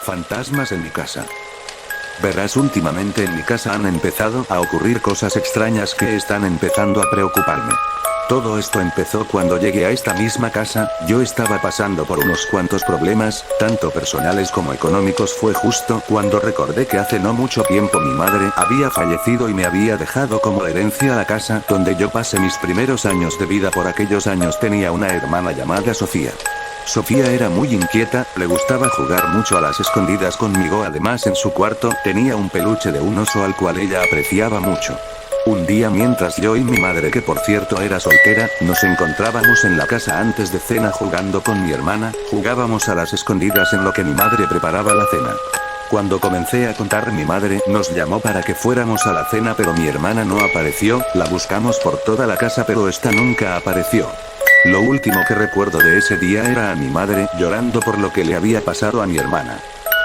Fantasmas en mi casa. Verás, últimamente en mi casa han empezado a ocurrir cosas extrañas que están empezando a preocuparme. Todo esto empezó cuando llegué a esta misma casa. Yo estaba pasando por unos cuantos problemas, tanto personales como económicos. Fue justo cuando recordé que hace no mucho tiempo mi madre había fallecido y me había dejado como herencia la casa donde yo pasé mis primeros años de vida. Por aquellos años tenía una hermana llamada Sofía. Sofía era muy inquieta, le gustaba jugar mucho a las escondidas conmigo. Además, en su cuarto tenía un peluche de un oso al cual ella apreciaba mucho. Un día, mientras yo y mi madre, que por cierto era soltera, nos encontrábamos en la casa antes de cena jugando con mi hermana, jugábamos a las escondidas en lo que mi madre preparaba la cena. Cuando comencé a contar, mi madre nos llamó para que fuéramos a la cena, pero mi hermana no apareció. La buscamos por toda la casa, pero esta nunca apareció. Lo último que recuerdo de ese día era a mi madre llorando por lo que le había pasado a mi hermana.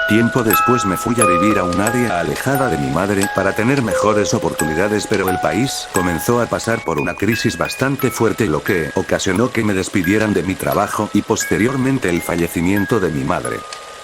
Tiempo después me fui a vivir a un área alejada de mi madre para tener mejores oportunidades, pero el país comenzó a pasar por una crisis bastante fuerte, lo que ocasionó que me despidieran de mi trabajo y posteriormente el fallecimiento de mi madre.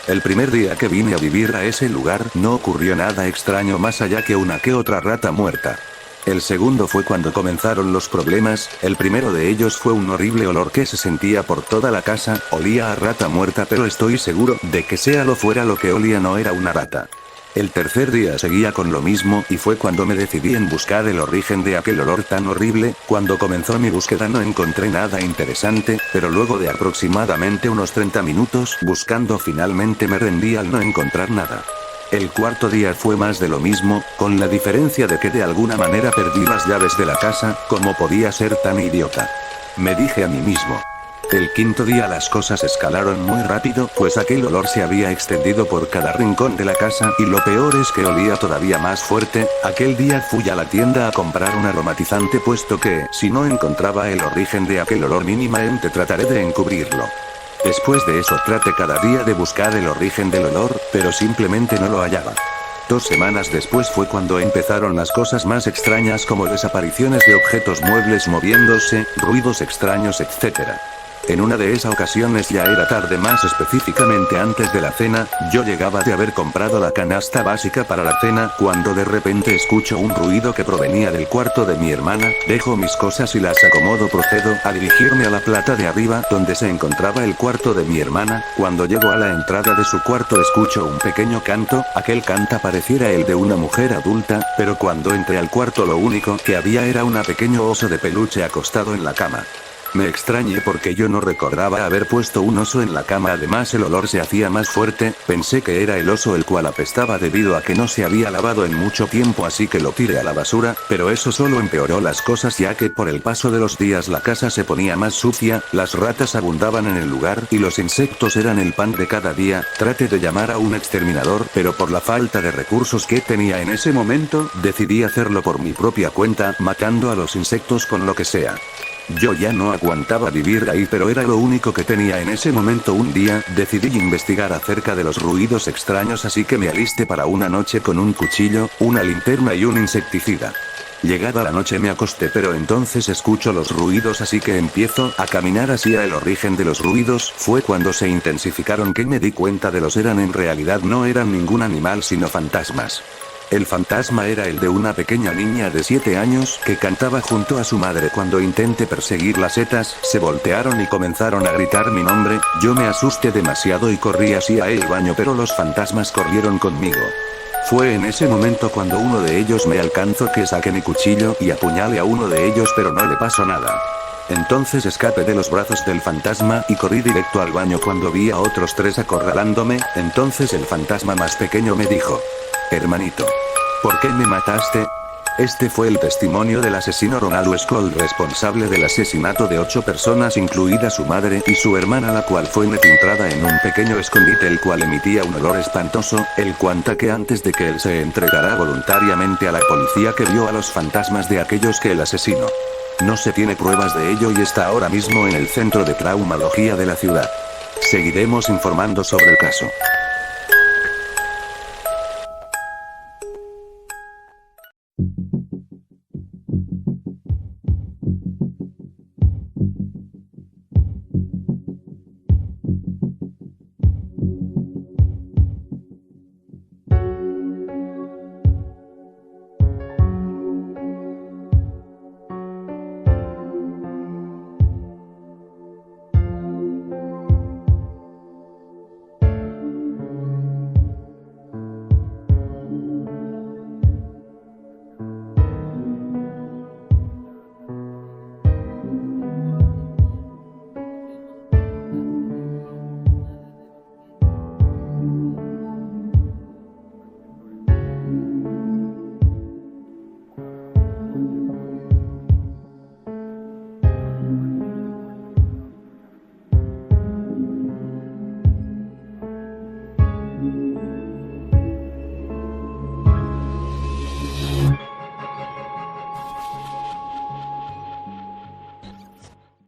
El primer día que vine a vivir a ese lugar no ocurrió nada extraño más allá que una que otra rata muerta. El segundo fue cuando comenzaron los problemas. El primero de ellos fue un horrible olor que se sentía por toda la casa. Olía a rata muerta, pero estoy seguro de que sea lo fuera lo que olía no era una rata. El tercer día seguía con lo mismo y fue cuando me decidí en buscar el origen de aquel olor tan horrible. Cuando comenzó mi búsqueda no encontré nada interesante, pero luego de aproximadamente unos 30 minutos buscando, finalmente me rendí al no encontrar nada. El cuarto día fue más de lo mismo, con la diferencia de que de alguna manera perdí las llaves de la casa. ¿Cómo podía ser tan idiota?, me dije a mí mismo. El quinto día las cosas escalaron muy rápido, pues aquel olor se había extendido por cada rincón de la casa y lo peor es que olía todavía más fuerte. Aquel día fui a la tienda a comprar un aromatizante, puesto que, si no encontraba el origen de aquel olor, mínimamente trataré de encubrirlo. Después de eso traté cada día de buscar el origen del olor, pero simplemente no lo hallaba. 2 semanas después fue cuando empezaron las cosas más extrañas, como desapariciones de objetos, muebles moviéndose, ruidos extraños, etc. En una de esas ocasiones ya era tarde, más específicamente antes de la cena. Yo llegaba de haber comprado la canasta básica para la cena, cuando de repente escucho un ruido que provenía del cuarto de mi hermana. Dejo mis cosas y las acomodo. Procedo a dirigirme a la planta de arriba, donde se encontraba el cuarto de mi hermana. Cuando llego a la entrada de su cuarto escucho un pequeño canto. Aquel canto pareciera el de una mujer adulta, pero cuando entré al cuarto lo único que había era un pequeño oso de peluche acostado en la cama. Me extrañé porque yo no recordaba haber puesto un oso en la cama. Además, el olor se hacía más fuerte. Pensé que era el oso, el cual apestaba debido a que no se había lavado en mucho tiempo, así que lo tiré a la basura, pero eso solo empeoró las cosas, ya que por el paso de los días la casa se ponía más sucia, las ratas abundaban en el lugar y los insectos eran el pan de cada día. Traté de llamar a un exterminador, pero por la falta de recursos que tenía en ese momento, decidí hacerlo por mi propia cuenta, matando a los insectos con lo que sea. Yo ya no aguantaba vivir ahí, pero era lo único que tenía en ese momento. Un día, decidí investigar acerca de los ruidos extraños, así que me alisté para una noche con un cuchillo, una linterna y un insecticida. Llegada la noche me acosté, pero entonces escucho los ruidos, así que empiezo a caminar hacia el origen de los ruidos. Fue cuando se intensificaron que me di cuenta de los eran. En realidad no eran ningún animal, sino fantasmas. El fantasma era el de una pequeña niña de 7 años que cantaba junto a su madre. Cuando intenté perseguir las setas, se voltearon y comenzaron a gritar mi nombre. Yo me asusté demasiado y corrí hacia el baño, pero los fantasmas corrieron conmigo. Fue en ese momento cuando uno de ellos me alcanzó, que saqué mi cuchillo y apuñalé a uno de ellos, pero no le pasó nada. Entonces escapé de los brazos del fantasma y corrí directo al baño cuando vi a otros 3 acorralándome. Entonces el fantasma más pequeño me dijo: hermanito, ¿por qué me mataste? Este fue el testimonio del asesino Ronald Scholl, responsable del asesinato de 8 personas, incluida su madre y su hermana, la cual fue encontrada en un pequeño escondite, el cual emitía un olor espantoso. Él cuenta que antes de que él se entregara voluntariamente a la policía, que vio a los fantasmas de aquellos que él asesinó. No se tiene pruebas de ello y está ahora mismo en el centro de traumatología de la ciudad. Seguiremos informando sobre el caso.